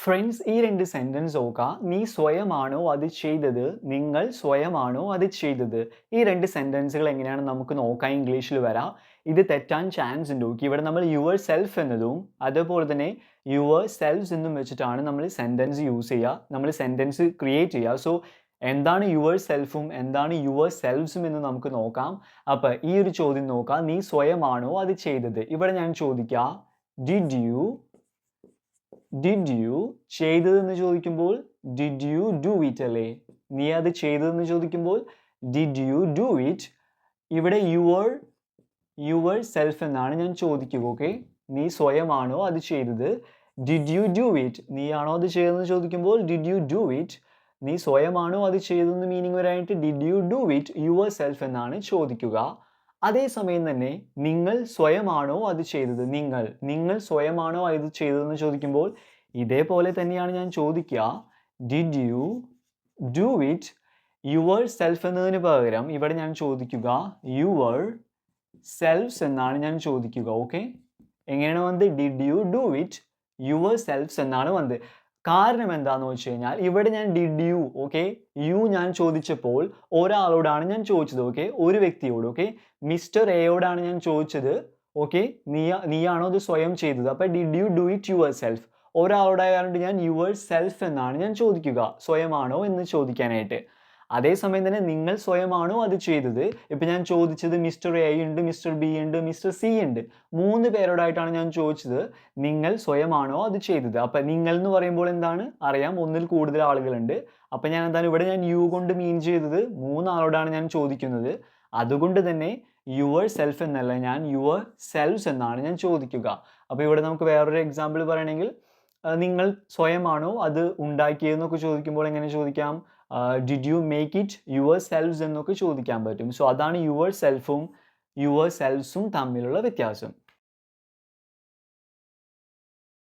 Friends ഈ രണ്ട് sentence നോക്കാം. നീ സ്വയമാണോ അത് ചെയ്തത്? നിങ്ങൾ സ്വയമാണോ അത് ചെയ്തത്? ഈ രണ്ട് സെൻറ്റൻസുകൾ എങ്ങനെയാണെന്ന് നമുക്ക് നോക്കാം. ഇംഗ്ലീഷിൽ വരാം. ഇത് തെറ്റാൻ ചാൻസ് ഉണ്ട്. ഓക്കെ, ഇവിടെ നമ്മൾ യുവർ സെൽഫ് എന്നതും അതുപോലെ തന്നെ യുവർ സെൽവ്സ് എന്നും വെച്ചിട്ടാണ് നമ്മൾ സെൻറ്റൻസ് യൂസ് ചെയ്യുക. നമ്മൾ സെൻറ്റൻസ് ക്രിയേറ്റ് ചെയ്യുക. സോ എന്താണ് യുവർ സെൽഫും എന്താണ് യുവർ സെൽവ്സും എന്ന് നമുക്ക് നോക്കാം. അപ്പോൾ ഈ ഒരു ചോദ്യം നോക്കാം. നീ സ്വയമാണോ അത് ചെയ്തത്? ഇവിടെ ഞാൻ ചോദിക്കാം, ഡിഡ് യു ചെയ്തതെന്ന് ചോദിക്കുമ്പോൾ ഡിഡ് യു ഡു ഇറ്റ് അല്ലേ? നീ അത് ചെയ്തതെന്ന് ചോദിക്കുമ്പോൾ ഡിഡ് യു ഡു ഇറ്റ്. ഇവിടെ യുവർ സെൽഫ് എന്നാണ് ഞാൻ ചോദിക്കുക. ഓക്കെ, നീ സ്വയമാണോ അത് ചെയ്തത്? Did you do it. നീയാണോ അത് ചെയ്തതെന്ന് ചോദിക്കുമ്പോൾ ഡിഡ് യു ഡു ഇറ്റ്. നീ സ്വയമാണോ അത് ചെയ്തതെന്ന് മീനിങ് വരാനായിട്ട് did you do it your self എന്നാണ് ചോദിക്കുക. അതേസമയം തന്നെ നിങ്ങൾ സ്വയമാണോ അത് ചെയ്തത്? നിങ്ങൾ സ്വയമാണോ അത് ചെയ്തതെന്ന് ചോദിക്കുമ്പോൾ ഇതേപോലെ തന്നെയാണ് ഞാൻ ചോദിക്കുക, did you do it your self എന്നതിന് പകരം ഇവിടെ ഞാൻ ചോദിക്കുക യുവർ സെൽഫ്സ് എന്നാണ് ഞാൻ ചോദിക്കുക. ഓക്കെ, എങ്ങനെയാണ് വന്നത്? Did you do it your selves എന്നാണ് വന്നത്. കാരണം എന്താണെന്ന് വെച്ച് കഴിഞ്ഞാൽ ഇവിടെ ഞാൻ ഡിഡ് യു, ഓക്കെ, യു ഞാൻ ചോദിച്ചപ്പോൾ ഒരാളോടാണ് ഞാൻ ചോദിച്ചത്. ഓക്കെ, ഒരു വ്യക്തിയോട്. ഓക്കെ, മിസ്റ്റർ എയോടാണ് ഞാൻ ചോദിച്ചത്. ഓക്കെ, നീയാണോ ഇത് സ്വയം ചെയ്തത്? അപ്പോൾ did you do it yourself. ഒരാളോടായതുകൊണ്ട് ഞാൻ യുവർ സെൽഫ് എന്നാണ് ഞാൻ ചോദിക്കുക, സ്വയമാണോ എന്ന് ചോദിക്കാനായിട്ട്. അതേസമയം തന്നെ നിങ്ങൾ സ്വയമാണോ അത് ചെയ്തത്? ഇപ്പം ഞാൻ ചോദിച്ചത് മിസ്റ്റർ എ ഉണ്ട്, മിസ്റ്റർ ബി ഉണ്ട്, മിസ്റ്റർ സി ഉണ്ട്, 3 പേരോടായിട്ടാണ് ഞാൻ ചോദിച്ചത് നിങ്ങൾ സ്വയമാണോ അത് ചെയ്തത്. അപ്പം നിങ്ങൾ എന്ന് പറയുമ്പോൾ എന്താണ് അറിയാം, ഒന്നിൽ കൂടുതൽ ആളുകളുണ്ട്. അപ്പം ഞാൻ എന്താണ് ഇവിടെ ഞാൻ യു കൊണ്ട് മീൻ ചെയ്തത് 3 ആളോടാണ് ഞാൻ ചോദിക്കുന്നത്. അതുകൊണ്ട് തന്നെ യുവർ സെൽഫ് എന്നല്ല, ഞാൻ യുവർ സെൽവ്സ് എന്നാണ് ഞാൻ ചോദിക്കുക. അപ്പോൾ ഇവിടെ നമുക്ക് വേറൊരു എക്സാമ്പിൾ പറയണമെങ്കിൽ നിങ്ങൾ സ്വയമാണോ അത് ഉണ്ടാക്കിയതെന്നൊക്കെ ചോദിക്കുമ്പോൾ എങ്ങനെ ചോദിക്കാം? Did you make it your selves എന്നൊക്കെ ചോദിക്കാൻ പറ്റും. സോ അതാണ് യുവർ സെൽഫും യുവർ സെൽവ്സും തമ്മിലുള്ള വ്യത്യാസം.